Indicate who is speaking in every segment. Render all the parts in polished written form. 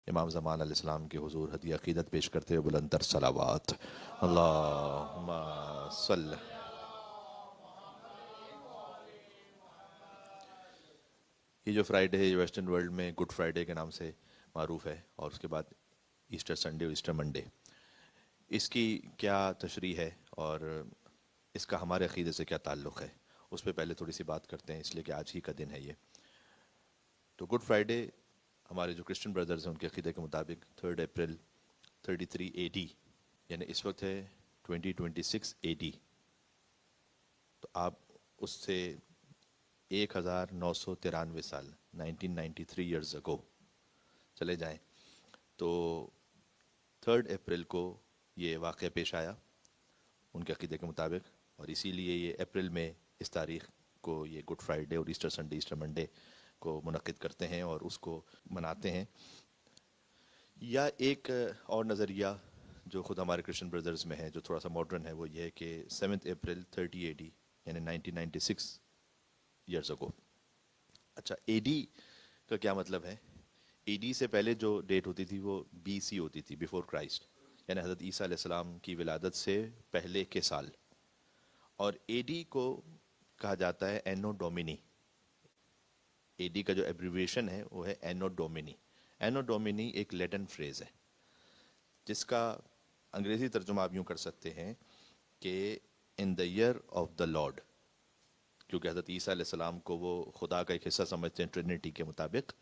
Speaker 1: امام زمان علیہ السلام کے حضور ہدیہ عقیدت پیش کرتے ہوئے بلند تر صلوات. اللہم صل. یہ جو فرائیڈے ہے ویسٹرن ورلڈ میں گڈ فرائیڈے کے نام سے معروف ہے، اور اس کے بعد ایسٹر سنڈے اور ایسٹر منڈے. اس کی کیا تشریح ہے اور اس کا ہمارے عقیدے سے کیا تعلق ہے، اس پہ پہلے تھوڑی سی بات کرتے ہیں، اس لیے کہ آج ہی کا دن ہے یہ. تو گڈ فرائیڈے ہمارے جو کرسچن بردرز ہیں ان کے عقیدے کے مطابق 3 اپریل 33 اے ڈی، یعنی اس وقت ہے 2026 اے ڈی. تو آپ اس سے 1993 سال 1993 ایئرز اگو چلے جائیں تو 3 اپریل کو یہ واقعہ پیش آیا ان کے عقیدے کے مطابق، اور اسی لیے یہ اپریل میں اس تاریخ کو یہ گڈ فرائیڈے اور ایسٹر سنڈے ایسٹر منڈے کو منعقد کرتے ہیں اور اس کو مناتے ہیں. یا ایک اور نظریہ جو خود ہمارے کرسچن بردرز میں ہے جو تھوڑا سا ماڈرن ہے، وہ یہ ہے کہ 7 اپریل 30 اے ڈی یعنی 1996 ایئرز اگو. اچھا، اے ڈی کا کیا مطلب ہے؟ اے ڈی سے پہلے جو ڈیٹ ہوتی تھی وہ بی سی ہوتی تھی، بیفور کرائسٹ، یعنی حضرت عیسیٰ علیہ السلام کی ولادت سے پہلے کے سال. اور اے ڈی کو کہا جاتا ہے اینو ڈومینی. اے ڈی کا جو ایبریویشن ہے وہ ہے اینو ڈومینی. اینو ڈومینی ایک لیٹن فریز ہے جس کا انگریزی ترجمہ آپ یوں کر سکتے ہیں کہ ان دا ایئر آف دا لارڈ، کیونکہ حضرت عیسیٰ علیہ السلام کو وہ خدا کا ایک حصہ سمجھتے ہیں ٹرینٹی کے مطابق.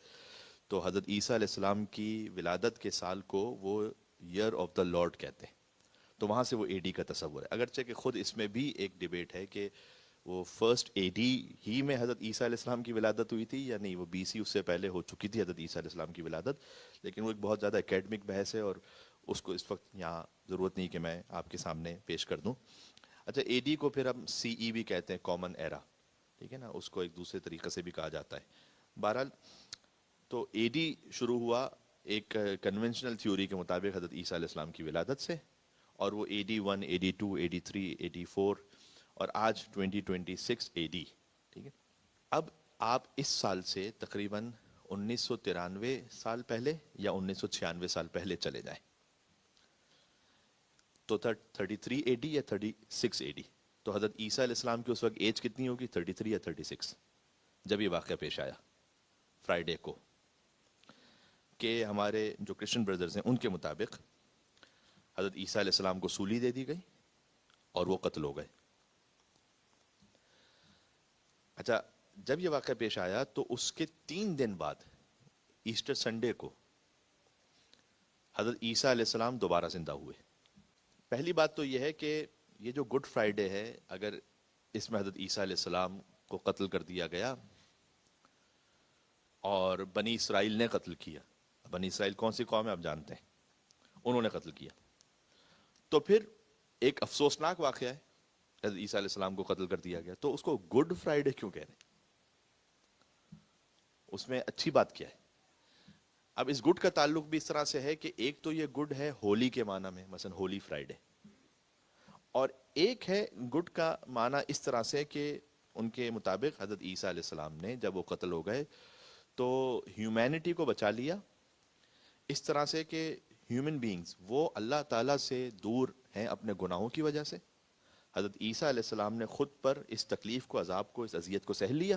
Speaker 1: تو حضرت عیسیٰ علیہ السلام کی ولادت کے سال کو وہ ایئر آف دا لارڈ کہتے ہیں. تو وہاں سے وہ اے ڈی کا تصور ہے، اگرچہ کہ خود اس میں بھی ایک ڈیبیٹ ہے کہ وہ فرسٹ اے ڈی ہی میں حضرت عیسیٰ علیہ السلام کی ولادت ہوئی تھی یا نہیں، وہ بی سی اس سے پہلے ہو چکی تھی حضرت عیسیٰ علیہ السلام کی ولادت. لیکن وہ ایک بہت زیادہ اکیڈمک بحث ہے اور اس کو اس وقت یہاں ضرورت نہیں کہ میں آپ کے سامنے پیش کر دوں. اچھا، اے ڈی کو پھر ہم سی ای بھی کہتے ہیں، کامن ایرا، ٹھیک ہے نا، اس کو ایک دوسرے طریقے سے بھی کہا جاتا ہے. بہرحال تو اے ڈی شروع ہوا ایک کنونشنل تھیوری کے مطابق حضرت عیسیٰ علیہ السلام کی ولادت سے، اور وہ اے ڈی 1 اے ڈی 2 اے ڈی 3 اے ڈی 4 اور آج 2026 اے ڈی. ٹھیک ہے، اب آپ اس سال سے تقریباً 1993 سال پہلے یا 1996 سال پہلے چلے جائیں تو 33 اے ڈی یا 36 اے ڈی. تو حضرت عیسیٰ علیہ السلام کی اس وقت ایج کتنی ہوگی؟ 33 یا 36 جب یہ واقعہ پیش آیا فرائیڈے کو، کہ ہمارے جو کرسچن بردرز ہیں ان کے مطابق حضرت عیسیٰ علیہ السلام کو سولی دے دی گئی اور وہ قتل ہو گئے. اچھا، جب یہ واقعہ پیش آیا تو اس کے 3 دن بعد ایسٹر سنڈے کو حضرت عیسیٰ علیہ السلام دوبارہ زندہ ہوئے. پہلی بات تو یہ ہے کہ یہ جو گڈ فرائیڈے ہے، اگر اس میں حضرت عیسیٰ علیہ السلام کو قتل کر دیا گیا اور بنی اسرائیل نے قتل کیا، بنی اسرائیل کون سی قوم ہے آپ جانتے ہیں، انہوں نے قتل کیا، تو پھر ایک افسوسناک واقعہ ہے حضرت عیسیٰ علیہ السلام کو قتل کر دیا گیا. تو اس کو گڈ فرائیڈے کیوں کہہ رہے ہیں؟ اس میں اچھی بات کیا ہے؟ اب اس گڈ کا تعلق بھی اس طرح سے ہے کہ ایک تو یہ گڈ ہے ہولی کے معنی میں، مثلا ہولی فرائیڈے، اور ایک ہے گڈ کا معنی اس طرح سے کہ ان کے مطابق حضرت عیسیٰ علیہ السلام نے جب وہ قتل ہو گئے تو ہیومینٹی کو بچا لیا اس طرح سے کہ ہیومن بینگز وہ اللہ تعالیٰ سے دور ہیں اپنے گناہوں کی وجہ سے. حضرت عیسیٰ علیہ السلام نے خود پر اس تکلیف کو، عذاب کو، اس اذیت کو سہل لیا،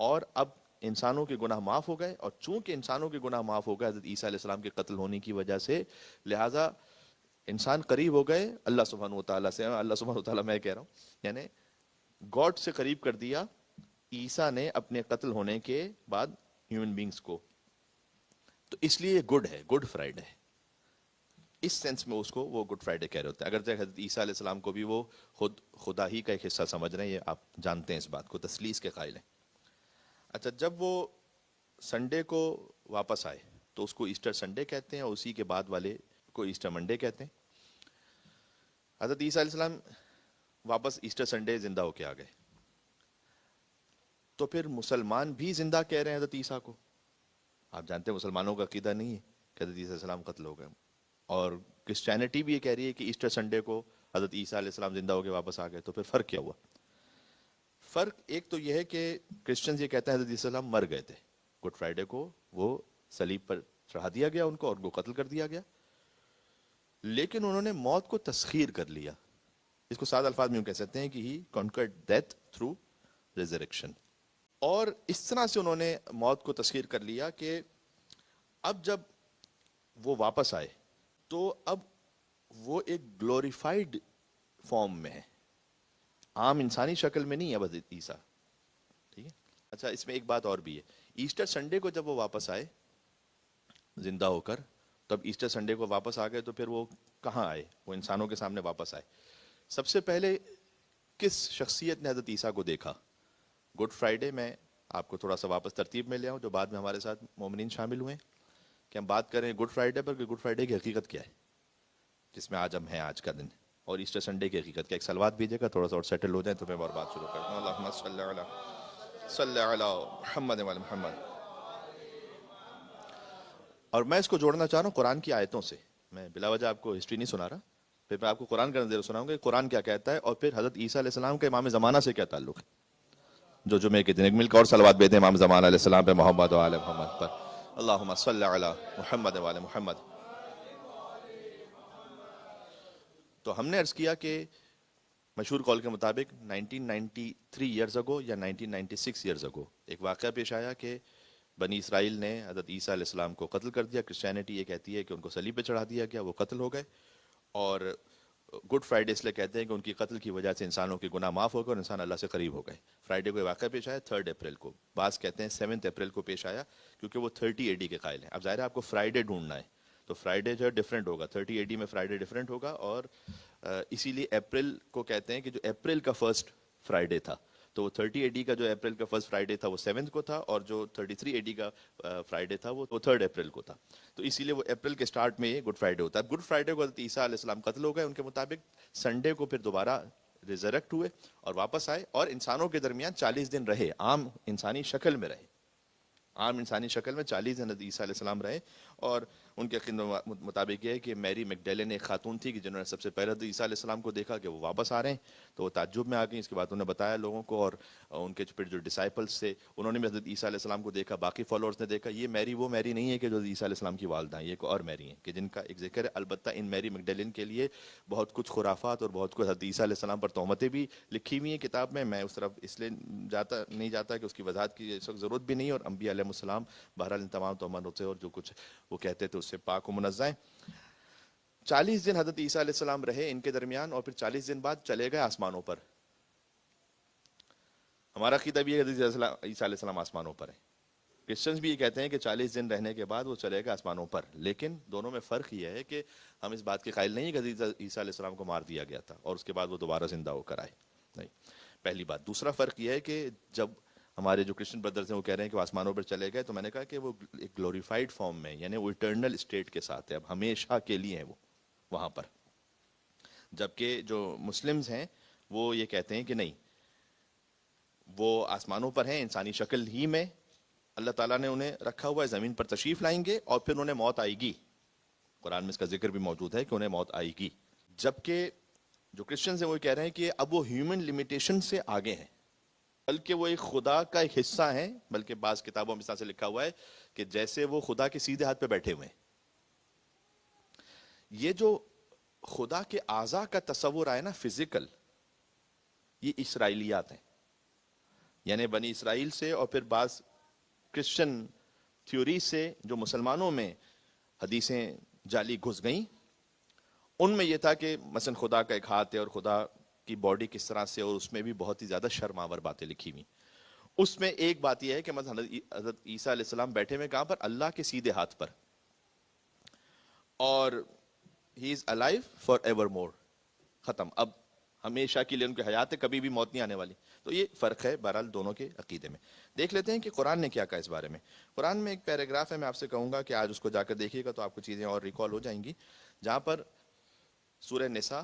Speaker 1: اور اب انسانوں کے گناہ معاف ہو گئے. اور چونکہ انسانوں کے گناہ معاف ہو گئے حضرت عیسیٰ علیہ السلام کے قتل ہونے کی وجہ سے، لہٰذا انسان قریب ہو گئے اللہ سبحانہ و تعالیٰ سے. اللہ سبحانہ و تعالیٰ میں کہہ رہا ہوں، یعنی گاڈ سے قریب کر دیا عیسیٰ نے اپنے قتل ہونے کے بعد ہیومن بینگز کو. تو اس لیے گڈ ہے، گڈ فرائیڈے ہے، اس سینس میں اس کو وہ گڈ فرائیڈے کہہ رہے ہوتے ہیں. اگر حضرت عیسیٰ علیہ السلام کو بھی وہ خود خدا ہی کا ایک حصہ سمجھ رہے ہیں، یہ آپ جانتے ہیں اس بات کو، تثلیث کے قائل ہیں. اچھا، جب وہ سنڈے کو واپس آئے تو اس کو ایسٹر سنڈے کہتے ہیں، اور اسی کے بعد والے کو ایسٹر منڈے کہتے ہیں. حضرت عیسیٰ علیہ السلام واپس ایسٹر سنڈے زندہ ہو کے آ گئے، تو پھر مسلمان بھی زندہ کہہ رہے ہیں حضرت عیسیٰ کو. آپ جانتے ہیں مسلمانوں کا عقیدہ نہیں ہے کہ حضرت عیسیٰ علیہ السلام قتل ہو گئے، اور کرسچینٹی بھی یہ کہہ رہی ہے کہ ایسٹر سنڈے کو حضرت عیسیٰ علیہ السلام زندہ ہو کے واپس آ گئے. تو پھر فرق کیا ہوا؟ فرق ایک تو یہ ہے کہ کرسچنز یہ کہتے ہیں حضرت عیسیٰ علیہ السلام مر گئے تھے، گڈ فرائیڈے کو وہ صلیب پر چڑھا دیا گیا ان کو اور ان کو قتل کر دیا گیا، لیکن انہوں نے موت کو تسخیر کر لیا. اس کو سادہ الفاظ میں یوں کہہ سکتے ہیں کہ ہی conquered death through resurrection. اور اس طرح سے انہوں نے موت کو تسخیر کر لیا کہ اب جب وہ واپس آئے تو اب وہ ایک گلوریفائڈ فارم میں ہے، عام انسانی شکل میں نہیں ہے اب حضرت عیسیٰ. ٹھیک ہے. اچھا اس میں ایک بات اور بھی ہے، ایسٹر سنڈے کو جب وہ واپس آئے زندہ ہو کر، تب ایسٹر سنڈے کو واپس آ گئے تو پھر وہ کہاں آئے؟ وہ انسانوں کے سامنے واپس آئے. سب سے پہلے کس شخصیت نے حضرت عیسیٰ کو دیکھا؟ گڈ فرائیڈے میں آپ کو تھوڑا سا واپس ترتیب میں لے آؤں جو بعد میں ہمارے ساتھ مومنین شامل ہوئے کہ ہم بات کریں گڈ فرائیڈے پر کہ گڈ فرائیڈے کی حقیقت کیا ہے جس میں آج ہم ہیں آج کا دن، اور ایسٹر سنڈے کی حقیقت کیا. ایک سلوات بھیجے گا تھوڑا سا اور سیٹل ہو جائیں تو میں اور بات شروع کرتا ہوں. اللہم صلی علی محمد و علی محمد. اور میں اس کو جوڑنا چاہ رہا ہوں قرآن کی آیتوں سے. میں بلا وجہ آپ کو ہسٹری نہیں سنا رہا، پھر میں آپ کو قرآن کا نظر سناؤں گا کہ قرآن کیا کہتا ہے اور پھر حضرت عیسیٰ علیہ السلام کے امام زمانہ سے کیا تعلق ہے. جو جمعے کے دن مل کر اور صلوات بھیجیں امام زمانہ علیہ السلام پہ، محمد و آل محمد پر. اللہم صلی علی محمد و آل محمد. تو ہم نے عرض کیا کہ مشہور قول کے مطابق 1993 ایئرز اگو یا 1996 ایئرز اگو ایک واقعہ پیش آیا کہ بنی اسرائیل نے حضرت عیسیٰ علیہ السلام کو قتل کر دیا. کرسچینٹی یہ کہتی ہے کہ ان کو صلیب پہ چڑھا دیا گیا، وہ قتل ہو گئے. اور گڈ فرائیڈے اس لیے کہتے ہیں کہ ان کی قتل کی وجہ سے انسانوں کے گناہ معاف ہو گئے اور انسان اللہ سے قریب ہو گئے. فرائیڈے کو یہ واقعہ پیش آیا 3 اپریل کو، بعض کہتے ہیں 7 اپریل کو پیش آیا کیونکہ وہ 30 AD کے قائل ہیں. اب ظاہر ہے آپ کو فرائیڈے ڈھونڈنا ہے تو فرائیڈے جو ہے ڈفرینٹ ہوگا، 30 AD میں فرائیڈے ڈفرینٹ ہوگا. اور اسی لیے اپریل کو کہتے ہیں کہ جو اپریل کا فرسٹ فرائیڈے تھا تو وہ 30 AD کا جو اپریل کا فرسٹ فرائیڈے تھا وہ 7 کو تھا، اور جو 33 AD کا فرائیڈے تھا وہ 3 اپریل کو تھا. تو اسی لیے وہ اپریل کے سٹارٹ میں یہ گڈ فرائیڈے ہوتا ہے. گڈ فرائیڈے کو حضرت عیسیٰ علیہ السلام قتل ہو گئے ان کے مطابق. سنڈے کو پھر دوبارہ ریزریکٹ ہوئے اور واپس آئے اور انسانوں کے درمیان 40 دن رہے، عام انسانی شکل میں رہے. عام انسانی شکل میں 40 دن حضرت عیسیٰ علیہ السلام رہے. اور ان کے مطابق یہ ہے کہ میری میگڈیلن ایک خاتون تھی کہ جنہوں نے سب سے پہلے حضرت عیسیٰ علیہ السلام کو دیکھا کہ وہ واپس آ رہے ہیں تو وہ تعجب میں آ گئیں. اس کے بعد انہوں نے بتایا لوگوں کو، اور ان کے پھر جو ڈسائپلس تھے انہوں نے بھی حضرت عیسیٰ علیہ السلام کو دیکھا. باقی فالوورز نے دیکھا یہ میری وہ میری نہیں ہے کہ جو حضرت عیسیٰ علیہ السلام کی والدہ ہیں، یہ ایک اور میری ہیں کہ جن کا ایک ذکر ہے. البتہ ان میری میگڈیلن کے لیے بہت کچھ خرافات اور بہت کچھ حضرت عیسیٰ علیہ السلام پر تہمتیں بھی لکھی ہوئی ہیں کتاب میں اس طرف اس لیے نہیں جاتا کہ اس کی وضاحت کی اس وقت ضرورت بھی نہیں. اور انبیاء علیہ السلام بہرحال ان تمام تہمتوں سے اور جو کچھ وہ کہتے تھے اس سے پاک و منزہ ہیں. 40 دن حضرت عیسیٰ علیہ السلام رہے ان کے درمیان اور پھر 40 دن بعد چلے گئے آسمانوں پر. ہمارا عقیدہ بھی ہے کہ حضرت عیسیٰ علیہ السلام آسمانوں پر ہیں. کرسچنز بھی یہ کہتے ہیں کہ 40 دن رہنے کے بعد وہ چلے گئے آسمانوں پر. لیکن دونوں میں فرق یہ ہے کہ ہم اس بات کے قائل نہیں کہ حضرت عیسیٰ علیہ السلام کو مار دیا گیا تھا اور اس کے بعد وہ دوبارہ زندہ ہو کر آئے. نہیں، پہلی بات. دوسرا فرق یہ ہے کہ جب ہمارے جو کرسچن بردرز ہیں وہ کہہ رہے ہیں کہ وہ آسمانوں پر چلے گئے تو میں نے کہا کہ وہ ایک گلوریفائڈ فارم میں، یعنی وہ ایٹرنل اسٹیٹ کے ساتھ ہے، اب ہمیشہ کے لیے ہیں وہ وہاں پر. جبکہ جو مسلمز ہیں وہ یہ کہتے ہیں کہ نہیں، وہ آسمانوں پر ہیں انسانی شکل ہی میں. اللہ تعالیٰ نے انہیں رکھا ہوا ہے، زمین پر تشریف لائیں گے اور پھر انہیں موت آئے گی. قرآن میں اس کا ذکر بھی موجود ہے کہ انہیں موت آئے گی. جبکہ جو کرسچنز ہیں وہ کہہ رہے ہیں کہ اب وہ ہیومن لمیٹیشن سے آگے ہیں، بلکہ وہ ایک خدا کا ایک حصہ ہیں. بلکہ بعض کتابوں میں اس طرح سے لکھا ہوا ہے کہ جیسے وہ خدا کے سیدھے ہاتھ پہ بیٹھے ہوئے ہیں. یہ جو خدا کے اعضاء کا تصور آئے نا فزیکل، یہ اسرائیلیات ہیں، یعنی بنی اسرائیل سے اور پھر بعض کرسچن تھیوری سے جو مسلمانوں میں حدیثیں جعلی گھس گئیں. ان میں یہ تھا کہ مثلا خدا کا ایک ہاتھ ہے اور خدا کی باڈی کس طرح سے، اور اس میں بھی بہت ہی زیادہ شرماور باتیں لکھی ہوئی. اس میں ایک بات یہ ہے کہ مثلا حضرت عیسیٰ علیہ السلام بیٹھے ہوئے کہاں پر؟ اللہ کے سیدھے ہاتھ پر، اور ہی is alive for ever more. ختم، اب ہمیشہ کے لیے ان کی حیات ہے، کبھی بھی موت نہیں آنے والی. تو یہ فرق ہے بہرحال دونوں کے عقیدے میں. دیکھ لیتے ہیں کہ قرآن نے کیا کہا اس بارے میں. قرآن میں ایک پیراگراف ہے، میں آپ سے کہوں گا کہ آج اس کو جا کر دیکھیے گا تو آپ کو چیزیں اور ریکال ہو جائیں گی. جہاں پر سورہ نساء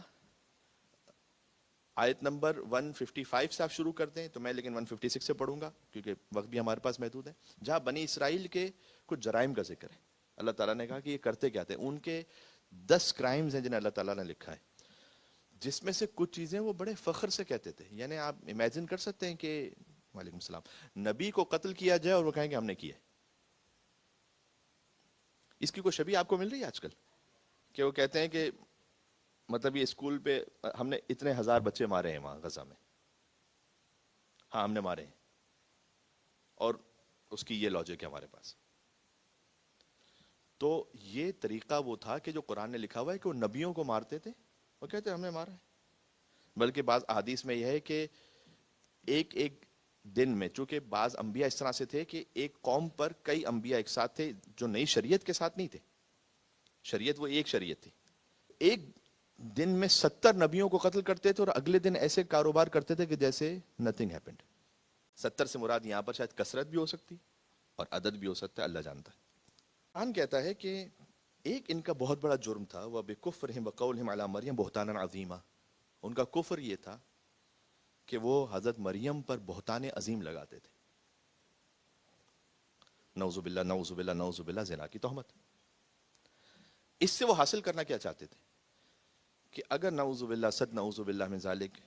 Speaker 1: آیت نمبر 155 سے آپ شروع کرتے ہیں تو میں لیکن 156 سے پڑھوں گا کیونکہ وقت بھی ہمارے پاس محدود ہے. جہاں بنی اسرائیل کے کچھ جرائم کا ذکر ہے. اللہ تعالیٰ نے کہا کہ یہ کرتے کیا تھے. ان کے 10 کرائمز ہیں جنہیں اللہ تعالیٰ نے لکھا ہے، جس میں سے کچھ چیزیں وہ بڑے فخر سے کہتے تھے. یعنی آپ امیجن کر سکتے ہیں کہ وعلیکم السلام، نبی کو قتل کیا جائے اور وہ کہیں کہ ہم نے کیا. اس کی کوئی شبیہ آپ کو مل رہی ہے آج کل؟ کہ وہ کہتے ہیں کہ مطلب یہ اسکول پہ ہم نے اتنے ہزار بچے مارے ہیں وہاں غزہ میں، ہاں ہم نے مارے ہیں، اور اس کی یہ لاجک ہے ہمارے پاس. تو یہ طریقہ وہ تھا کہ جو قرآن نے لکھا ہوا ہے کہ وہ نبیوں کو مارتے تھے، وہ کہتے ہیں ہم نے مارا ہے. بلکہ بعض احادیث میں یہ ہے کہ ایک ایک دن میں، چونکہ بعض انبیاء اس طرح سے تھے کہ ایک قوم پر کئی انبیاء ایک ساتھ تھے جو نئی شریعت کے ساتھ نہیں تھے، شریعت وہ ایک شریعت تھی. ایک دن میں 70 نبیوں کو قتل کرتے تھے اور اگلے دن ایسے کاروبار کرتے تھے کہ جیسے نتھنگ ہیپنڈ. 70 سے مراد یہاں پر شاید کثرت بھی ہو سکتی اور عدد بھی ہو سکتا ہے، اللہ جانتا ہے. قرآن کہتا ہے کہ ایک ان کا بہت بڑا جرم تھا، وہ بکفرہم وقولہم علی مریم بہتانا عظیما. ان کا کفر یہ تھا کہ وہ حضرت مریم پر بہتان عظیم لگاتے تھے. نعوذ باللہ نعوذ باللہ نعوذ باللہ، زنا کی تہمت. اس سے وہ حاصل کرنا کیا چاہتے تھے کہ اگر نعوذ باللہ صد نعوذ باللہ من ذالک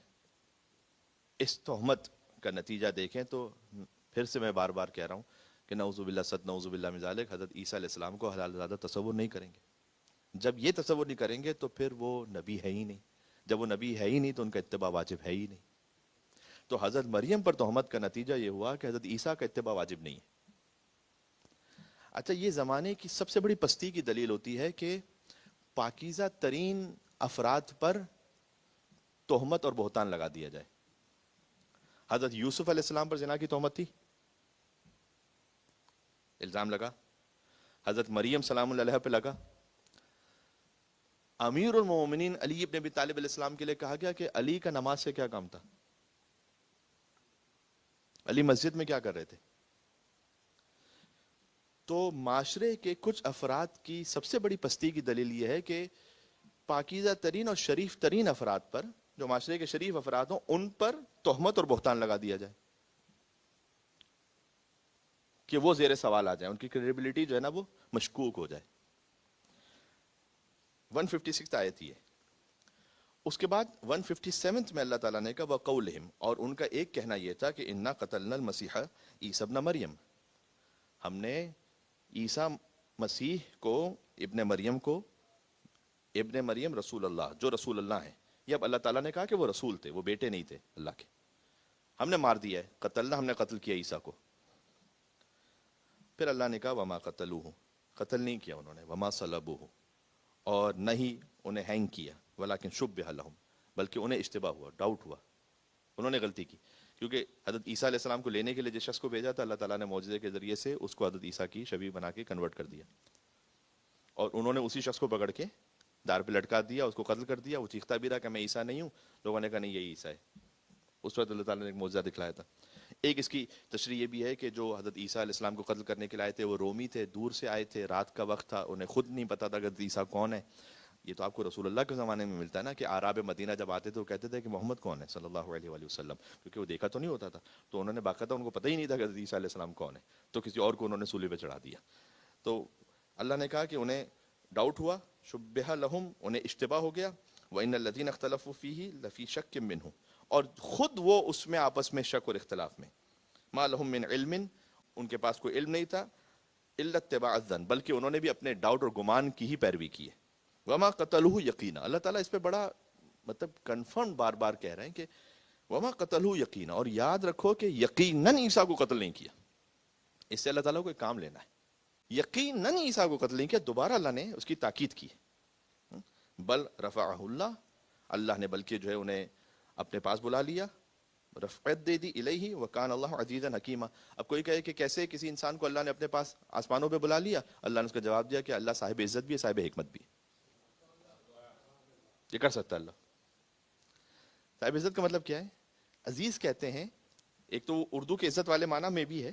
Speaker 1: اس تہمت کا نتیجہ دیکھیں تو پھر سے میں بار بار کہہ رہا ہوں کہ نعوذ باللہ صد نعوذ باللہ من ذالک حضرت عیسیٰ علیہ السلام کو حلال زادہ تصور نہیں کریں گے. جب یہ تصور نہیں کریں گے تو پھر وہ نبی ہے ہی نہیں. جب وہ نبی ہے ہی نہیں تو ان کا اتباع واجب ہے ہی نہیں. تو حضرت مریم پر تہمت کا نتیجہ یہ ہوا کہ حضرت عیسیٰ کا اتباع واجب نہیں ہے. اچھا، یہ زمانے کی سب سے بڑی پستی کی دلیل ہوتی ہے کہ پاکیزہ ترین افراد پر تہمت اور بہتان لگا دیا جائے. حضرت یوسف علیہ السلام پر زنا کی تہمت تھی، الزام لگا. حضرت مریم سلام اللہ علیہ پہ لگا. امیر المومنین علی ابن ابی طالب علیہ السلام کے لیے کہا گیا کہ علی کا نماز سے کیا کام تھا؟ علی مسجد میں کیا کر رہے تھے؟ تو معاشرے کے کچھ افراد کی سب سے بڑی پستی کی دلیل یہ ہے کہ پاکیزہ ترین اور شریف ترین افراد پر، جو معاشرے کے شریف افراد ہوں، ان پر تہمت اور بہتان لگا دیا جائے کہ وہ زیر سوال آ جائیں، ان کی کریڈیبلٹی جو ہے نا وہ مشکوک ہو جائے. 156 آیت یہ. اس کے بعد 157 میں اللہ تعالیٰ نے کہا وَقَوْلِهِمْ، اور ان کا ایک کہنا یہ تھا کہ اِنَّا قَتَلْنَا الْمَسِيحَ عیسیٰ ابن مریم، ہم نے عیسیٰ مسیح کو، ابن مریم کو، ابن مریم رسول اللہ، جو رسول اللہ ہیں. یہ اب اللہ تعالیٰ نے کہا کہ وہ رسول تھے، وہ بیٹے نہیں تھے اللہ کے. ہم نے مار دیا ہے، قتلنا، ہم نے قتل کیا عیسیٰ کو. پھر اللہ نے کہا وما قتلوہ، قتل نہیں کیا انہوں نے، وما صلبوہ، اور نہ ہی انہیں ہینگ کیا، ولیکن شبہ لہم، بلکہ انہیں اشتباہ ہوا، ڈاؤٹ ہوا، انہوں نے غلطی کی. کیونکہ حضرت عیسیٰ علیہ السلام کو لینے کے لیے جس شخص کو بھیجا تھا، اللہ تعالیٰ نے معجزے کے ذریعے سے اس کو حضرت عیسیٰ کی شبیہ بنا کے کنورٹ کر دیا، اور انہوں نے اسی شخص کو پکڑ کے دار پہ لٹکا دیا، اس کو قتل کر دیا. وہ چیختا بھی رہا کہ میں عیسیٰ نہیں ہوں. لوگوں نے کہا نہیں یہی عیسیٰ ہے. اس وقت اللہ تعالیٰ نے ایک معجزہ دکھلایا تھا. ایک اس کی تشریح یہ بھی ہے کہ جو حضرت عیسیٰ علیہ السلام کو قتل کرنے کے لیے آئے تھے وہ رومی تھے، دور سے آئے تھے، رات کا وقت تھا، انہیں خود نہیں پتا تھا کہ حضرت عیسیٰ کون ہے. یہ تو آپ کو رسول اللہ کے زمانے میں ملتا ہے نا کہ اعراب مدینہ جب آتے تھے وہ کہتے تھے کہ محمد کون ہے صلی اللہ علیہ وآلہ وسلم، کیونکہ وہ دیکھا تو نہیں ہوتا تھا. تو انہوں نے باقاعدہ، ان کو پتہ ہی نہیں تھا کہ حضرت عیسیٰ علیہ السلام کون ہے، تو کسی اور کو انہوں نے سولی پہ چڑھا دیا. تو اللہ نے کہا کہ انہیں ڈاؤٹ ہوا، شبہ لہم، انہیں اشتباہ ہو گیا. وَإِنَّ الَّذِينَ اخْتَلَفُوا فِيهِ لَفِي شَكٍّ مِّنْهُ، اور خود وہ اس میں آپس میں شک اور اختلاف میں. مَا لَهُم مِّنْ عِلْمٍ، ان کے پاس کوئی علم نہیں تھا، إِلَّا اتِّبَاعَ الظَّنِّ، بلکہ انہوں نے بھی اپنے ڈاؤٹ اور گمان کی ہی پیروی کی ہے. وَمَا قَتَلُوهُ يَقِينًا، اللہ تعالیٰ اس پہ بڑا مطلب کنفرم بار بار کہہ رہے ہیں کہ وَمَا قَتَلُوهُ يَقِينًا، اور یاد رکھو کہ یقیناً عیسیٰ کو قتل نہیں کیا. اس سے اللہ تعالیٰ کو ایک کام لینا ہے. یقیناً عیسیٰ کو قتل نہیں کیا، دوبارہ اللہ نے اس کی تاکید کی. بل رفعہ اللہ، اللہ نے بلکہ جو ہے انہیں اپنے پاس بلا لیا، رفعت دے دی الیہ، وکان اللہ عزیزا حکیما. اب کوئی کہے کہ کیسے کسی انسان کو اللہ نے اپنے پاس آسمانوں پہ بلا لیا؟ اللہ نے اس کا جواب دیا کہ اللہ صاحب عزت بھی ہے، صاحب حکمت بھی ہے. یہ کر سکتا ہے اللہ. صاحب عزت کا مطلب کیا ہے؟ عزیز کہتے ہیں، ایک تو اردو کے عزت والے معنی میں بھی ہے،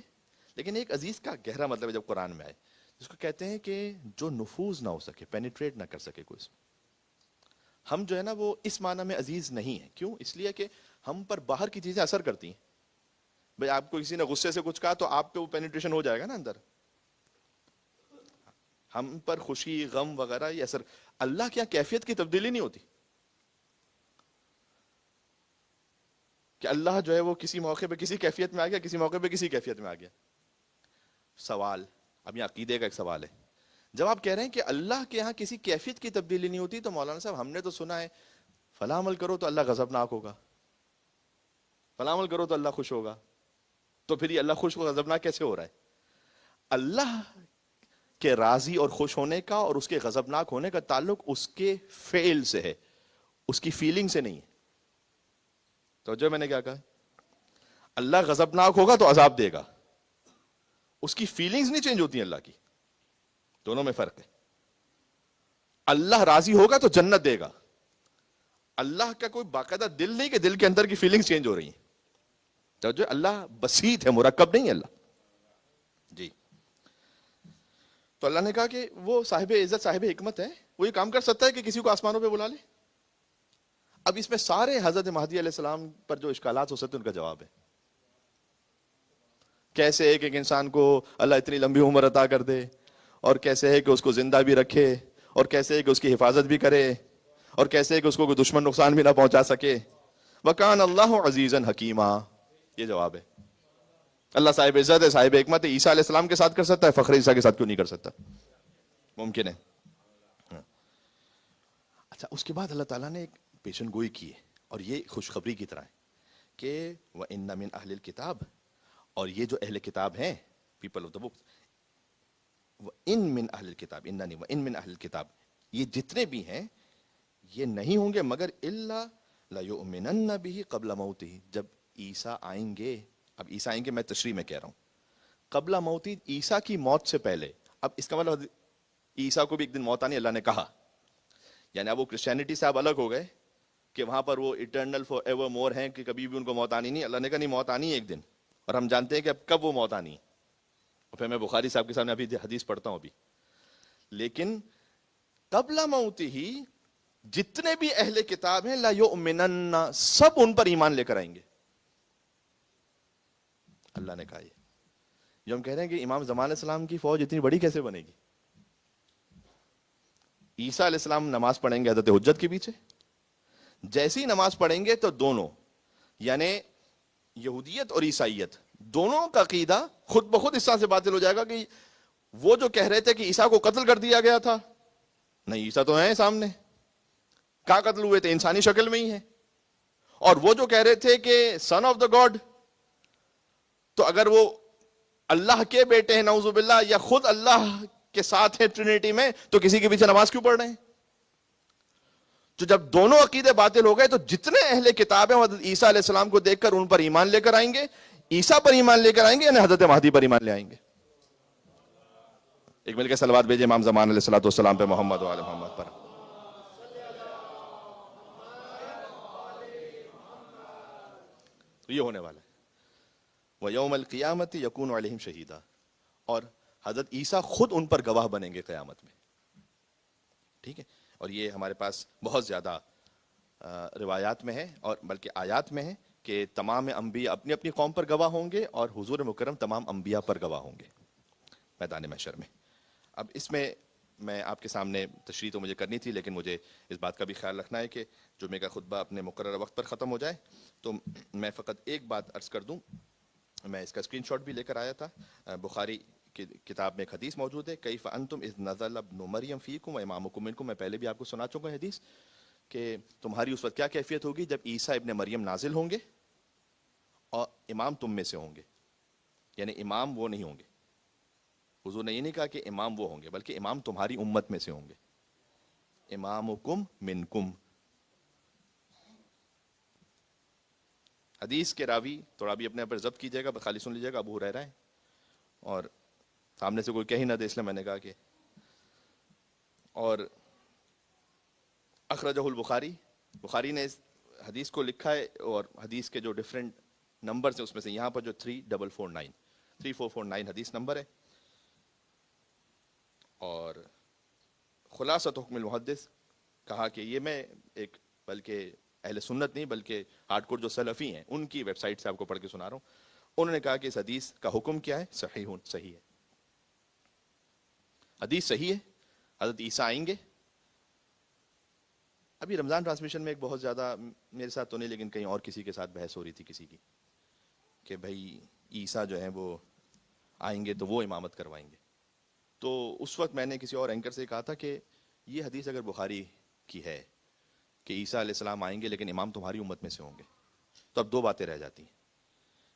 Speaker 1: لیکن ایک عزیز کا گہرا مطلب ہے جب قرآن میں آئے، جس کو کہتے ہیں کہ جو نفوذ نہ ہو سکے، پینیٹریٹ نہ کر سکے کوئی. ہم جو ہے نا وہ اس معنی میں عزیز نہیں ہیں. کیوں؟ اس لیے کہ ہم پر باہر کی چیزیں اثر کرتی ہیں. بھئی آپ کو کسی نے غصے سے کچھ کہا تو آپ پہ وہ پینیٹریشن ہو جائے گا نا اندر. ہم پر خوشی، غم وغیرہ یہ اثر. اللہ کیا کیفیت کی تبدیلی نہیں ہوتی کہ اللہ جو ہے وہ کسی موقع پہ کسی کیفیت میں آ گیا، کسی موقع پہ کسی کیفیت میں آ گیا. سوال، اب یہ عقیدے کا ایک سوال ہے. جب آپ کہہ رہے ہیں کہ اللہ کے ہاں کسی کیفیت کی تبدیلی نہیں ہوتی، تو مولانا صاحب ہم نے تو سنا ہے فلاں عمل کرو تو اللہ غضبناک ہوگا، فلاں عمل کرو تو اللہ خوش ہوگا، تو پھر یہ اللہ خوش و غضبناک کیسے ہو رہا ہے؟ اللہ کے راضی اور خوش ہونے کا اور اس کے غضبناک ہونے کا تعلق اس کے فعل سے ہے، اس کی فیلنگ سے نہیں ہے. تو جو میں نے کیا کہا، اللہ غضبناک ہوگا تو عذاب دے گا، اس کی فیلنگز نہیں چینج ہوتی ہیں اللہ کی، دونوں میں فرق ہے. اللہ راضی ہوگا تو جنت دے گا، اللہ کا کوئی باقاعدہ دل نہیں کہ دل کے اندر کی فیلنگز چینج ہو رہی ہیں. تو جو اللہ بسیط ہے، مرکب نہیں ہے اللہ. جی. تو اللہ نے کہا کہ وہ صاحب عزت صاحب حکمت ہے، وہ یہ کام کر سکتا ہے کہ کسی کو آسمانوں پہ بلا لے. اب اس میں سارے حضرت مہدی علیہ السلام پر جو اشکالات ہو سکتے ہیں ان کا جواب ہے. کیسے ہے کہ ایک انسان کو اللہ اتنی لمبی عمر عطا کر دے، اور کیسے ہے کہ اس کو زندہ بھی رکھے، اور کیسے ہے کہ اس کی حفاظت بھی کرے، اور کیسے ہے کہ اس کو کوئی دشمن نقصان بھی نہ پہنچا سکے. وَكَانَ اللَّهُ عَزِيزًا حَكِيمًا. یہ جواب ہے. اللہ صاحب عزت ہے، صاحب حکمت ہے، عیسیٰ علیہ السلام کے ساتھ کر سکتا ہے، فخر عیسیٰ کے ساتھ کیوں نہیں کر سکتا؟ ممکن ہے. اچھا، اس کے بعد اللہ تعالیٰ نے ایک پیشن گوئی کی ہے، اور یہ خوشخبری کی طرح ہے کہ وَإِنَّ مِنْ أَهْلِ الْكِتَابِ، اور یہ جو اہل کتاب ہیں، پیپل آف دا بک، وَإِن مِنْ أَهْلِ الْكِتَابِ، اِنَّنِ وَإِن مِنْ أَهْلِ الْكِتَابِ، یہ جتنے بھی ہیں یہ نہیں ہوں گے مگر إِلَّا لَيُؤْمِنَنَّ بِهِ قَبْلَ مَوْتِهِ. جب عیسیٰ آئیں گے، اب عیسیٰ آئیں گے میں تشریح میں کہہ رہا ہوں، قبل موتی، عیسیٰ کی موت سے پہلے. اب اس کا مطلب عیسیٰ کو بھی ایک دن موت آنی اللہ نے کہا، یعنی اب وہ کرسچینٹی سے اب الگ ہو گئے کہ وہاں پر وہ اٹرنل فار ایور مور ہیں کہ کبھی بھی ان کو موت آنی نہیں. اللہ نے کہا نہیں، موت آنی ہے ایک دن، اور ہم جانتے ہیں کہ اب کب وہ موت آنی ہے. اور پھر میں بخاری صاحب کے سامنے ابھی حدیث پڑھتا ہوں ابھی. لیکن قبل موتی ہی جتنے بھی اہل کتاب ہیں لا یؤمنن، سب ان پر ایمان لے کر آئیں گے. اللہ نے کہا یہ جو ہم کہہ رہے ہیں کہ امام زمان علیہ السلام کی فوج اتنی بڑی کیسے بنے گی؟ عیسیٰ علیہ السلام نماز پڑھیں گے حضرت حجت کے پیچھے، جیسی نماز پڑھیں گے تو دونوں، یعنی یہودیت اور عیسائیت دونوں کا عقیدہ خود بخود اس طرح سے باطل ہو جائے گا کہ وہ جو کہہ رہے تھے کہ عیسیٰ کو قتل کر دیا گیا تھا، نہیں، عیسیٰ تو ہیں سامنے، کہاں قتل ہوئے تھے؟ انسانی شکل میں ہی ہیں. اور وہ جو کہہ رہے تھے کہ سن آف دا گاڈ، تو اگر وہ اللہ کے بیٹے ہیں نعوذ باللہ، یا خود اللہ کے ساتھ ہیں ٹرینیٹی میں، تو کسی کے پیچھے نماز کیوں پڑھ رہے ہیں؟ تو جب دونوں عقیدے باطل ہو گئے تو جتنے اہل کتاب ہیں حضرت عیسیٰ علیہ السلام کو دیکھ کر ان پر ایمان لے کر آئیں گے. عیسیٰ پر ایمان لے کر آئیں گے یعنی حضرت مہدی پر ایمان لے آئیں گے. ایک مل کے صلوات بھیجے امام زمان علیہ السلام پہ، محمد و آل محمد پر. تو یہ ہونے والا ہے. وَيَوْمَ الْقِيَامَةِ يَكُونُ عَلَيْهِمْ شَهِيدًا، اور حضرت عیسیٰ خود ان پر گواہ بنیں گے قیامت میں. ٹھیک ہے. اور یہ ہمارے پاس بہت زیادہ روایات میں ہے، اور بلکہ آیات میں ہے کہ تمام انبیاء اپنی اپنی قوم پر گواہ ہوں گے، اور حضور مکرم تمام انبیاء پر گواہ ہوں گے میدان محشر میں. اب اس میں آپ کے سامنے تشریح تو مجھے کرنی تھی، لیکن مجھے اس بات کا بھی خیال رکھنا ہے کہ جمعے کا خطبہ اپنے مقررہ وقت پر ختم ہو جائے. تو میں فقط ایک بات عرض کر دوں، میں اس کا اسکرین شاٹ بھی لے کر آیا تھا. بخاری کی کتاب میں ایک حدیث موجود ہے، کیف انتم اذ نزل ابن مریم فیکم و امامکم منکم. میں پہلے بھی آپ کو سنا چکا حدیث کہ تمہاری اس وقت کیا کیفیت ہوگی جب عیسیٰ ابن مریم نازل ہوں گے اور امام تم میں سے ہوں گے. یعنی امام وہ نہیں ہوں گے، حضور نے یہ نہیں کہا کہ امام وہ ہوں گے، بلکہ امام تمہاری امت میں سے ہوں گے. امامکم منکم. حدیث کے راوی تھوڑا بھی اپنے پر ضبط کیجیے گا، خالی سن لیجیے گا، ابو ہریرہ ہے، اور سامنے سے کوئی کہہ ہی نہ دے، اس لیے میں نے کہا کہ. اور اخرجہ البخاری، بخاری نے اس حدیث کو لکھا ہے، اور حدیث کے جو ڈفرینٹ نمبرز ہیں اس میں سے یہاں پر جو 3449 حدیث نمبر ہے. اور خلاصۃ حکم المحدث کہا کہ یہ میں ایک بلکہ اہل سنت نہیں بلکہ ہارڈ کور جو سلفی ہیں ان کی ویب سائٹ سے آپ کو پڑھ کے سنا رہا ہوں. انہوں نے کہا کہ اس حدیث کا حکم کیا ہے؟ صحیح ہے. حدیث صحیح ہے، حضرت عیسیٰ آئیں گے. ابھی رمضان ٹرانسمیشن میں ایک بہت زیادہ، میرے ساتھ تو نہیں لیکن کہیں اور کسی کے ساتھ بحث ہو رہی تھی کسی کی، کہ بھائی عیسیٰ جو ہیں وہ آئیں گے تو وہ امامت کروائیں گے. تو اس وقت میں نے کسی اور اینکر سے کہا تھا کہ یہ حدیث اگر بخاری کی ہے کہ عیسیٰ علیہ السلام آئیں گے لیکن امام تمہاری امت میں سے ہوں گے، تو اب دو باتیں رہ جاتی ہیں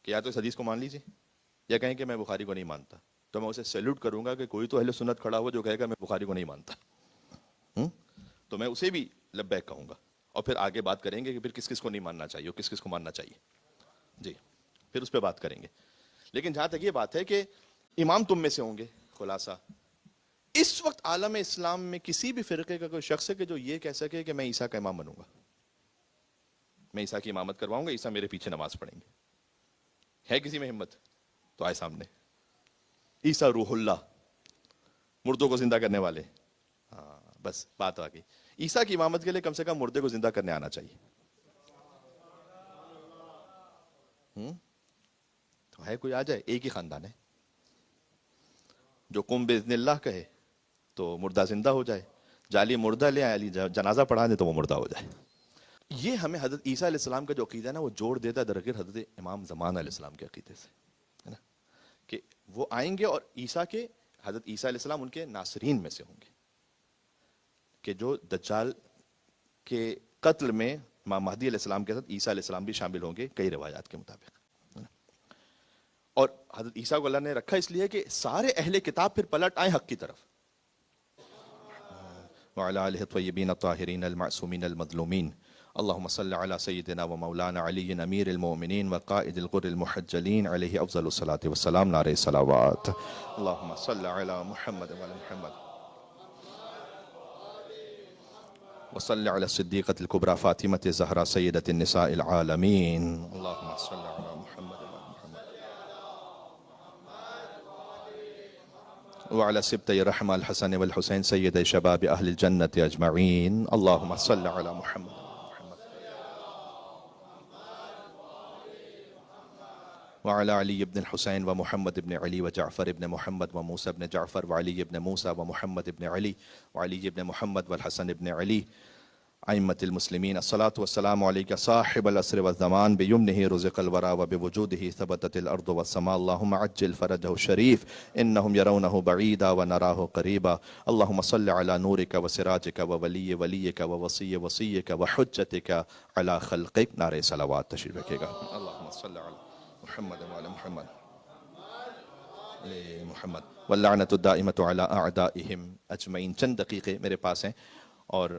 Speaker 1: کہ یا تو اس حدیث کو مان لیجیے یا کہیں کہ میں بخاری کو نہیں مانتا. تو میں اسے سیلوٹ کروں گا کہ کوئی تو اہل سنت کھڑا ہو جو کہے گا میں بخاری کو نہیں مانتا. تو میں اسے بھی لبیک کہوں گا، اور پھر آگے بات کریں گے کہ پھر کس کس کو نہیں ماننا چاہیے اور کس کس کو ماننا چاہیے. جی پھر اس پہ بات کریں گے. لیکن جہاں تک یہ بات ہے کہ امام تم میں سے ہوں گے، خلاصہ اس وقت عالم اسلام میں کسی بھی فرقے کا کوئی شخص ہے کہ جو یہ کہہ سکے کہ میں عیسیٰ کا امام بنوں گا، میں عیسیٰ کی امامت کرواؤں گا، عیسیٰ میرے پیچھے نماز پڑھیں گے؟ ہے کسی میں ہمت؟ تو آئے سامنے. عیسیٰ روح اللہ، مردوں کو زندہ کرنے والے. ہاں بس بات آ گئی. عیسیٰ کی امامت کے لیے کم سے کم مردے کو زندہ کرنے آنا چاہیے. تو ہے کوئی آ جائے، ایک ہی خاندان ہے جو قم باذن اللہ کہے تو مردہ زندہ ہو جائے، جعلی مردہ لے آئے علی جنازہ پڑھا دے تو وہ مردہ ہو جائے. یہ ہمیں حضرت عیسیٰ علیہ السلام کا جو عقیدہ ہے نا وہ جوڑ دیتا ہے درگیر حضرت امام زمان علیہ السلام کے عقیدے سے، ہے نا، کہ وہ آئیں گے اور عیسیٰ کے، حضرت عیسیٰ علیہ السلام ان کے ناصرین میں سے ہوں گے، کہ جو دجال کے قتل میں امام مہدی علیہ السلام کے ساتھ عیسیٰ علیہ السلام بھی شامل ہوں گے کئی روایات کے مطابق. اور حضرت عیسیٰ کو اللہ نے رکھا اس لیے کہ سارے اہل کتاب پھر پلٹ آئیں حق کی طرف. وعلى آله الطيبين الطاهرين المعصومين المظلومين. اللهم صل على سيدنا ومولانا علي أمير المؤمنين وقائد الغر المحجلين عليه أفضل الصلاة والسلام. نعرہ صلوات. اللهم صل على محمد وعلى محمد وصل على الصديقة الكبرى فاطمة الزهراء سيدة النساء العالمين. اللهم صل على محمد وعلى محمد وعلى سبتي رحمة الحسن والحسين سيدي شباب أهل الجنة أجمعين. اللهم صل على محمد وعلى علي بن الحسين ومحمد بن علي وجعفر بن محمد وموسى بن جعفر وعلي بن موسى ومحمد بن علي وعلي بن محمد والحسن بن علي أئمة المسلمين. الصلاة والسلام عليك صاحب العصر والزمان بيمنه رزق الورى وبوجوده ثبتت الأرض والسماء. اللهم عجل فرجه الشريف إنهم يرونه بعيدا ونراه قريبا. اللهم صل على نورك وسراجك وولي وليك ووصي وصيك وحجتك على خلقك. نعرہ صلوات تشریف رکھے گا. اللهم صل على محمد وعلى محمد محمد واللعنة الدائمة على أعدائهم أجمعين. چند دقیقے میرے پاس ہیں اور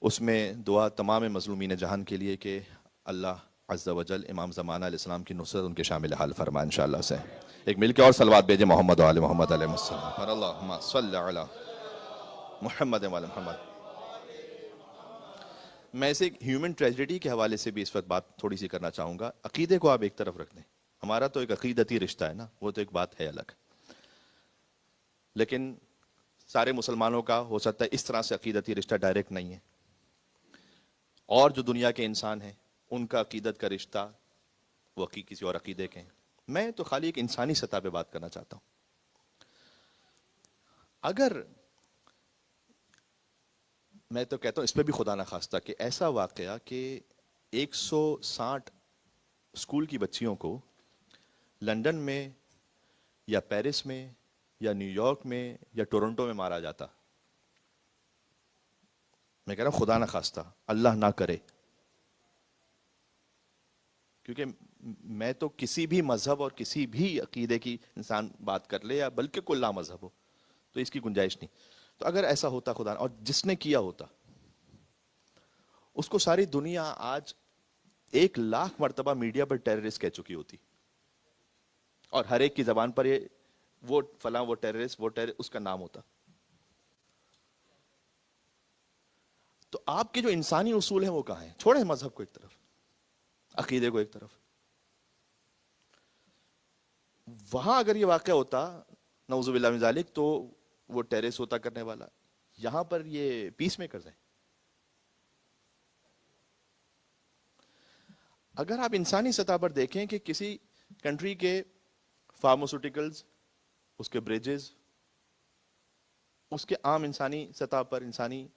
Speaker 1: اس میں دعا تمام مظلومین جہان کے لیے کہ اللہ عز و جل امام زمانہ علیہ السلام کی نصرت ان کے شامل حال فرمائے انشاءاللہ سے. ایک مل کے اور صلوات بھیجیں محمد و آل محمد علیہ السلام پر. اللہم صلی علی محمد و آل محمد. میں اسے ہیومن ٹریجڈی کے حوالے سے بھی اس وقت بات تھوڑی سی کرنا چاہوں گا. عقیدے کو آپ ایک طرف رکھ دیں، ہمارا تو ایک عقیدتی رشتہ ہے نا، وہ تو ایک بات ہے الگ، لیکن سارے مسلمانوں کا ہو سکتا ہے اس طرح سے عقیدتی رشتہ ڈائریکٹ نہیں ہے، اور جو دنیا کے انسان ہیں ان کا عقیدت کا رشتہ وہ کسی اور عقیدے کے ہیں. میں تو خالی ایک انسانی سطح پہ بات کرنا چاہتا ہوں. اگر میں تو کہتا ہوں اس پہ بھی خدا نخواستہ کہ ایسا واقعہ کہ 160 اسکول کی بچیوں کو لندن میں یا پیرس میں یا نیو یارک میں یا ٹورنٹو میں مارا جاتا، میں کہہ رہا ہوں خدا نخواستہ، اللہ نہ کرے، کیونکہ میں تو کسی بھی مذہب اور کسی بھی عقیدے کی انسان بات کر لے یا بلکہ کوئی لا مذہب ہو تو اس کی گنجائش نہیں. تو اگر ایسا ہوتا خدا، اور جس نے کیا ہوتا اس کو ساری دنیا آج 1,00,000 مرتبہ میڈیا پر ٹیررسٹ کہہ چکی ہوتی، اور ہر ایک کی زبان پر یہ وہ فلاں وہ ٹیررسٹ وہ ٹیررسٹ اس کا نام ہوتا. تو آپ کے جو انسانی اصول ہیں وہ کہاں ہیں؟ چھوڑیں مذہب کو ایک طرف، عقیدے کو ایک طرف. وہاں اگر یہ واقعہ ہوتا نعوذ باللہ من ذالک تو وہ ٹیررسٹ ہوتا کرنے والا، یہاں پر یہ پیس میکرز ہیں. اگر آپ انسانی سطح پر دیکھیں کہ کسی کنٹری کے فارماسیوٹیکلز، اس کے بریجز، اس کے عام انسانی سطح پر انسانی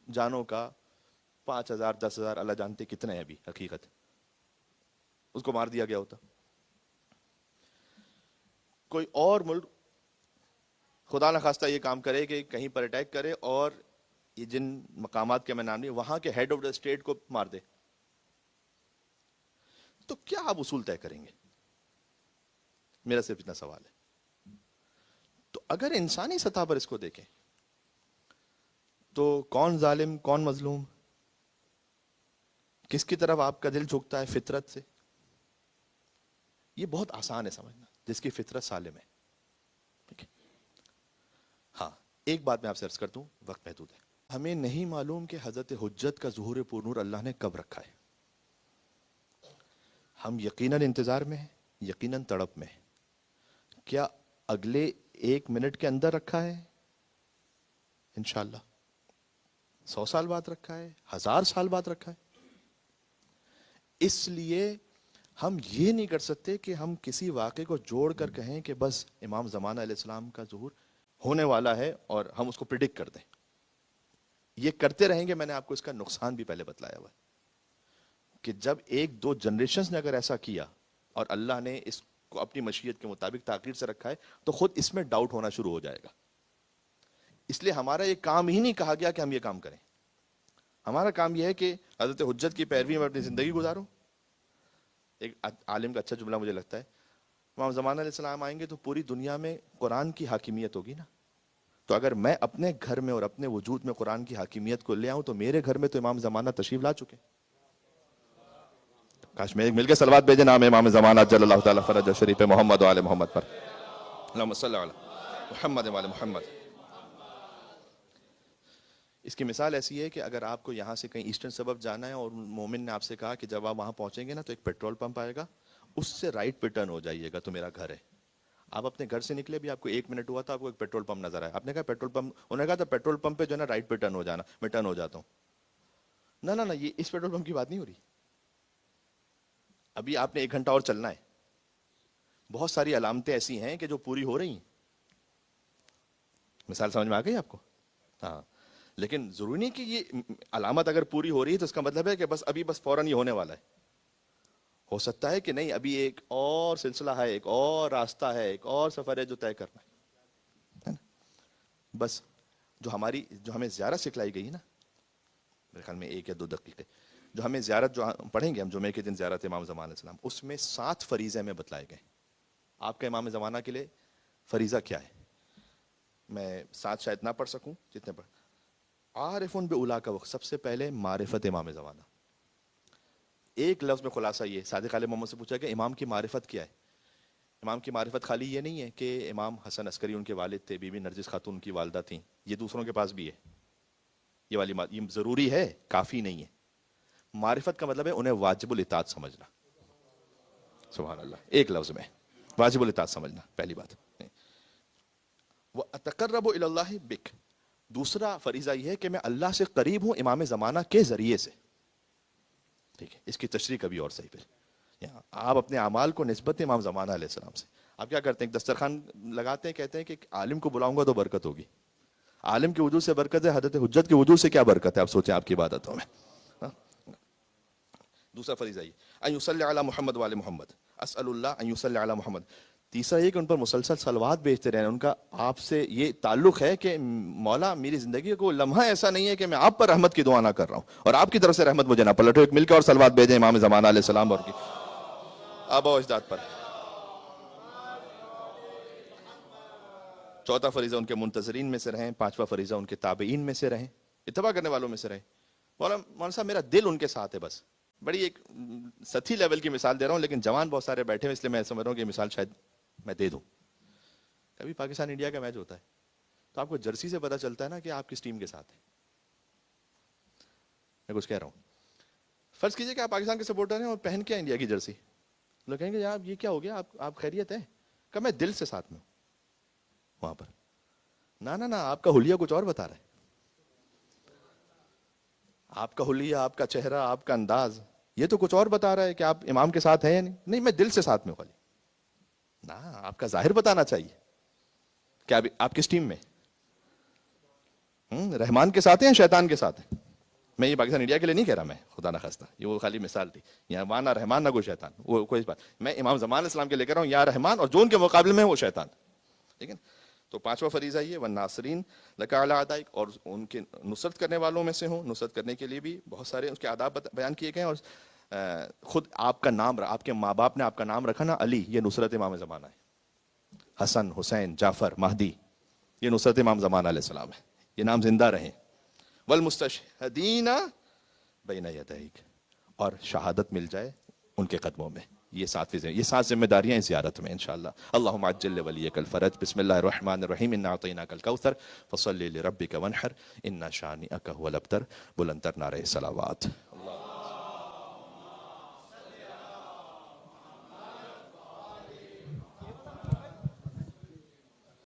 Speaker 1: جانوں کا 5,000 10,000 اللہ جانتے کتنے ہیں ابھی حقیقت، اس کو مار دیا گیا ہوتا. کوئی اور ملک خدا نہ خواستہ یہ کام کرے کہ کہیں پر اٹیک کرے اور یہ جن مقامات کے میں نام نہیں وہاں کے ہیڈ آف دا اسٹیٹ کو مار دے، تو کیا آپ اصول طے کریں گے؟ میرا صرف اتنا سوال ہے۔ تو اگر انسانی سطح پر اس کو دیکھیں تو کون ظالم کون مظلوم، کس کی طرف آپ کا دل جھکتا ہے فطرت سے، یہ بہت آسان ہے سمجھنا، جس کی فطرت سالم ہے۔ ٹھیک ہے، ہاں ایک بات میں آپ سے عرض کر دوں، وقت محدود ہے، ہمیں نہیں معلوم کہ حضرت حجت کا ظہور پرنور اللہ نے کب رکھا ہے۔ ہم یقیناً انتظار میں ہیں، یقیناً تڑپ میں ہیں۔ کیا اگلے 1 منٹ کے اندر رکھا ہے؟ انشاءاللہ 100 سال بعد رکھا ہے، 1000 سال بعد رکھا ہے۔ اس لیے ہم یہ نہیں کر سکتے کہ ہم کسی واقعے کو جوڑ کر کہیں کہ بس امام زمانہ علیہ السلام کا ظہور ہونے والا ہے اور ہم اس کو پریڈکٹ کر دیں۔ یہ کرتے رہیں گے، میں نے آپ کو اس کا نقصان بھی پہلے بتلایا ہوا ہے کہ جب 1-2 جنریشنز نے اگر ایسا کیا اور اللہ نے اس کو اپنی مشیت کے مطابق تاخیر سے رکھا ہے تو خود اس میں ڈاؤٹ ہونا شروع ہو جائے گا۔ اس لیے ہمارا یہ کام ہی نہیں کہا گیا کہ ہم یہ کام کریں، ہمارا کام یہ ہے کہ حضرت حجت کی پیروی میں اپنی زندگی گزاروں۔ ایک عالم کا اچھا جملہ مجھے لگتا ہے، امام زمانہ علیہ السلام آئیں گے تو پوری دنیا میں قرآن کی حاکمیت ہوگی نا، تو اگر میں اپنے گھر میں اور اپنے وجود میں قرآن کی حاکمیت کو لے آؤں تو میرے گھر میں تو امام زمانہ تشریف لا چکے۔ کاش میں ایک مل کے صلوات بھیجے نام امام زمانہ جل اللہ تعالی فرج شریف محمد و آل محمد پر، اللہم صلی علی محمد و آل محمد۔ اس کی مثال ایسی ہے کہ اگر آپ کو یہاں سے کہیں ایسٹرن سبب جانا ہے اور مومن نے آپ سے کہا کہ جب آپ وہاں پہنچیں گے نا تو ایک پیٹرول پمپ آئے گا، اس سے رائٹ پہ ٹرن ہو جائیے گا تو میرا گھر ہے۔ آپ اپنے گھر سے نکلے بھی آپ کو 1 منٹ ہوا تھا، آپ کو ایک پیٹرول پمپ نظر آیا، آپ نے کہا پیٹرول پمپ، انہوں نے کہا تھا پیٹرول پمپ پہ جو ہے نا رائٹ پہ ٹرن ہو جانا، میں ٹرن ہو جاتا ہوں۔ نہ یہ اس پیٹرول پمپ کی بات نہیں ہو رہی، ابھی آپ نے 1 گھنٹہ اور چلنا ہے۔ بہت ساری علامتیں ایسی ہیں کہ جو پوری ہو رہی ہیں، مثال سمجھ میں آ گئی آپ کو؟ ہاں، لیکن ضروری نہیں کہ یہ علامت اگر پوری ہو رہی ہے تو اس کا مطلب ہے کہ بس ابھی بس فوراً یہ ہونے والا ہے۔ ہو سکتا ہے کہ نہیں، ابھی ایک اور سلسلہ ہے، ایک اور راستہ ہے، ایک اور سفر ہے جو طے کرنا ہے نا؟ بس جو ہمیں زیارت سکھلائی گئی ہے نا، میرے خیال میں 1 یا 2 دقیقے، جو ہمیں زیارت جو پڑھیں گے ہم جمعے کے دن زیارت امام زمان علیہ السلام، اس میں 7 فریضے میں بتلائے گئے۔ آپ کا امام زمانہ کے لیے فریضہ کیا ہے؟ میں 7 شاید نہ پڑھ سکوں جتنے پڑھ۔ عارفون بولا کا وقت، سب سے پہلے معرفت امام زمانہ۔ ایک لفظ میں خلاصہ یہ، صادق علیہ محمد سے پوچھا کہ امام کی معرفت کیا ہے؟ امام کی معرفت خالی یہ نہیں ہے کہ امام حسن عسکری ان کے والد تھے، بی بی نرجس خاتون ان کی والدہ تھیں، یہ دوسروں کے پاس بھی ہے، یہ والی بات یہ ضروری ہے، کافی نہیں ہے۔ معرفت کا مطلب ہے انہیں واجب الاطاعت سمجھنا۔ سبحان اللہ، ایک لفظ میں واجب الاطاعت سمجھنا، پہلی بات۔ وَأَتَقَرَّبُ إِلَى اللَّهِ بِكَ، دوسرا فریضہ یہ ہے کہ میں اللہ سے قریب ہوں امام زمانہ کے ذریعے سے۔ ٹھیک ہے، اس کی تشریح کبھی اور صحیح پھر۔ یہاں آپ اپنے اعمال کو نسبت امام زمانہ علیہ السلام سے، آپ کیا کرتے ہیں، ایک دسترخوان لگاتے ہیں، کہتے ہیں کہ عالم کو بلاؤں گا تو برکت ہوگی۔ عالم کے وجود سے برکت ہے، حضرت حجت کے وجود سے کیا برکت ہے؟ آپ سوچیں آپ کی عبادتوں میں۔ دوسرا فریضہ یہ ان یصلی علی محمد وعلی محمد، اسأل اللہ ان یصلی علی محمد۔ تیسرا یہ کہ ان پر مسلسل صلوات بھیجتے رہنا، ان کا آپ سے یہ تعلق ہے کہ مولا میری زندگی کو لمحہ ایسا نہیں ہے کہ میں آپ پر رحمت کی دعا نہ کر رہا ہوں اور آپ کی طرف سے رحمت مجھے نہ پلٹو، ایک مل کے اور صلوات بھیجیں امام زمانہ علیہ السلام اور کی آبا و اجداد پر۔ چوتھا فریضہ ان کے منتظرین میں سے رہیں، پانچواں فریضہ ان کے تابعین میں سے رہیں، اتباع کرنے والوں میں سے رہیں۔ مولانا صاحب میرا دل ان کے ساتھ ہے، بس بڑی ایک سطحی لیول کی مثال دے رہا ہوں، لیکن جوان بہت سارے بیٹھے ہیں اس لیے میں سمجھ رہا ہوں کہ مثال شاید میں دے دوں۔ کبھی پاکستان انڈیا کا میچ ہوتا ہے تو آپ کو جرسی سے پتہ چلتا ہے نا کہ آپ کس ٹیم کے ساتھ ہیں۔ میں کچھ کہہ رہا ہوں، فرض کیجئے کہ آپ پاکستان کے سپورٹر ہیں اور پہن کے انڈیا کی جرسی، لوگ کہیں گے یار یہ کیا ہو گیا، آپ خیریت ہے؟ کہ میں دل سے ساتھ میں ہوں وہاں پر۔ نہ آپ کا حلیہ کچھ اور بتا رہا ہے، آپ کا حلیہ، آپ کا چہرہ، آپ کا انداز یہ تو کچھ اور بتا رہا ہے کہ آپ امام کے ساتھ ہیں یا نہیں۔ نہیں، میں دل سے ساتھ میں ہوں خالی۔ نہ آپ کا ظاہر بتانا چاہیے کہ آپ کس ٹیم میں، رحمان کے ساتھ ہیں یا شیطان کے ساتھ ہیں؟ میں یہ پاکستان انڈیا کے لیے نہیں کہہ رہا، میں خدا نہ خواستہ، یہ وہ خالی مثال تھی، یا وہاں نہ رحمان نہ کوئی شیطان، وہ کوئی بات، میں امام زمان علیہ السلام کے لے کر رہا ہوں، یا رحمان اور جو ان کے مقابلے میں وہ شیطان، ٹھیک ہے۔ تو پانچواں فریضہ یہ والناصرین لک علی اعدائک، اور ان کے نصرت کرنے والوں میں سے ہوں. نصرت کرنے کے لیے بھی بہت سارے اس کے آداب بیان کیے گئے ہیں. اور خود آپ کا نام، آپ کے ماں باپ نے آپ کا نام رکھا نا علی، یہ نصرت امام زمانہ ہے. حسن، حسین، جعفر، مہدی، یہ نصرت امام زمانہ علیہ السلام ہے. یہ نام زندہ رہیں. والمستشہدین بین یدیک، اور شہادت مل جائے ان کے قدموں میں. یہ یہ 7 ذمہ داریاں اس زیارت میں انشاءاللہ. اللہم عجل لولیک الفرج. بسم اللہ الرحمن الرحیم. انا اعطیناک الکوثر فصلی لربک وانحر ان شانئک هو الابتر. بلند تر نعرہ صلوات.